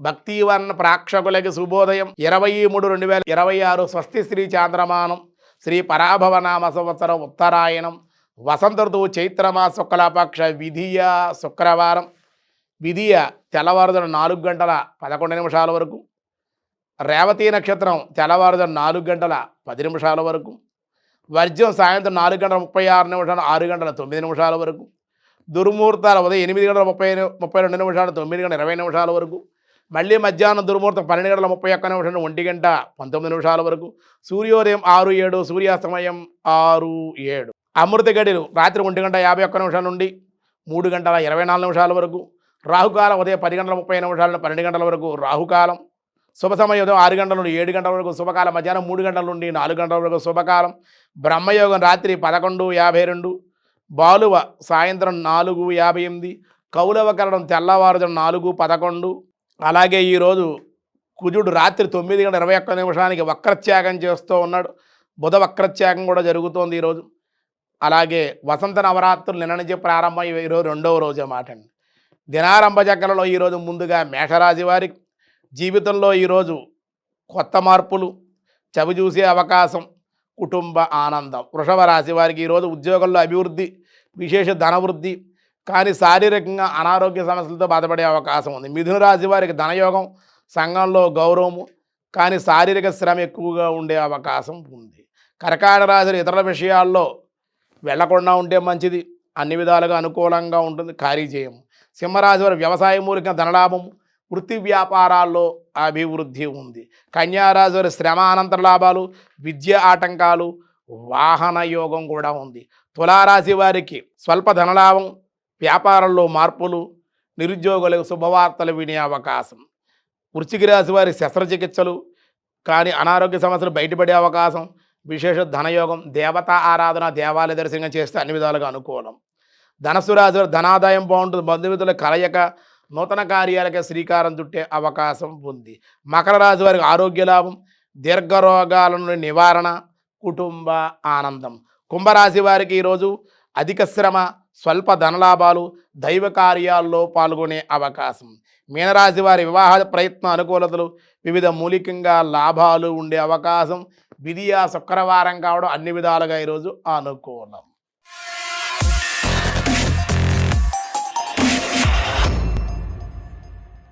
భక్తివన్న ప్రేక్షకులకి శుభోదయం 23/2026 స్వస్తి శ్రీ చాంద్రమానం శ్రీ పరాభవనామ సంవత్సరం ఉత్తరాయణం వసంత ఋతువు చైత్రమాస శుక్లపక్ష విధియ శుక్రవారం విధియ తెల్లవారుజామున 4:11 వరకు రేవతి నక్షత్రం తెల్లవారుజామున 4:10 వరకు వర్జ్యం సాయంత్రం 4:36 6:09 వరకు దుర్ముహూర్తాలు ఉదయం 8:32 9:20 వరకు మళ్ళీ మధ్యాహ్నం దుర్ముహూర్తం 12:31 1:19 వరకు సూర్యోదయం 6:07 సూర్యాస్తమయం 6:07 అమృత గడిలు రాత్రి 1:51 నుండి 3:24 వరకు రాహుకాలం ఉదయం 10:30 నుండి 12 వరకు రాహుకాలం శుభ సమయం ఉదయం 6 గంటల నుండి 7 గంటల వరకు శుభకాలం మధ్యాహ్నం 3 గంటల నుండి 4 గంటల వరకు శుభకాలం బ్రహ్మయోగం రాత్రి 11:52 బాలువ సాయంత్రం 4:58 కౌలవకరణం తెల్లవారుజామున 4:11 అలాగే ఈరోజు కుజుడు రాత్రి 9:21 వక్రత్యాగం చేస్తూ ఉన్నాడు. బుధ వక్రత్యాగం కూడా జరుగుతోంది ఈరోజు. అలాగే వసంత నవరాత్రులు నిన్న నుంచి ప్రారంభం, ఈరోజు రెండవ రోజు అన్నమాట అండి. దినారంభ చక్రంలో ఈరోజు ముందుగా మేషరాశి వారికి జీవితంలో ఈరోజు కొత్త మార్పులు చవి చూసే అవకాశం, కుటుంబ ఆనందం. వృషభ రాశి వారికి ఈరోజు ఉద్యోగంలో అభివృద్ధి, విశేష ధనవృద్ధి, కానీ శారీరకంగా అనారోగ్య సమస్యలతో బాధపడే అవకాశం ఉంది. మిథున రాశి వారికి ధనయోగం, సంఘంలో గౌరవము, కానీ శారీరక శ్రమ ఎక్కువగా ఉండే అవకాశం ఉంది. కర్కాటక రాశి ఇతరుల విషయాల్లో వెళ్లకుండా ఉంటే మంచిది, అన్ని విధాలుగా అనుకూలంగా ఉంటుంది, కార్యజయము. సింహరాశి వారి వ్యవసాయ మూలిక ధనలాభం, వృత్తి వ్యాపారాల్లో అభివృద్ధి ఉంది. కన్యారాశి వారి శ్రమ అనంతర లాభాలు, విద్య ఆటంకాలు, వాహన యోగం కూడా ఉంది. తులారాశి వారికి స్వల్ప ధనలాభం, వ్యాపారంలో మార్పులు, నిరుద్యోగులకు శుభవార్తలు వినే అవకాశం. వృశ్చిక రాశి వారి శస్త్రచికిత్సలు, కానీ అనారోగ్య సమస్యలు బయటపడే అవకాశం, విశేష ధనయోగం, దేవతా ఆరాధన, దేవాలయ దర్శనం చేస్తే అన్ని విధాలుగా అనుకూలం. ధనస్సు రాశి వారి ధనాదాయం బాగుంటుంది, బంధుమిత్రుల కలయిక, నూతన కార్యాలకే శ్రీకారం చుట్టే అవకాశం ఉంది. మకర రాశి వారికి ఆరోగ్య లాభం, దీర్ఘరోగాల నుండి నివారణ, కుటుంబ ఆనందం. కుంభరాశి వారికి ఈరోజు అధిక శ్రమ, స్వల్ప ధనలాభాలు, దైవ కార్యాల్లో పాల్గొనే అవకాశం. మీనరాశి వారి వివాహ ప్రయత్న అనుకూలతలు, వివిధ మూలికంగా లాభాలు ఉండే అవకాశం. విధియ శుక్రవారం కావడం అన్ని విధాలుగా ఈరోజు అనుకూలం.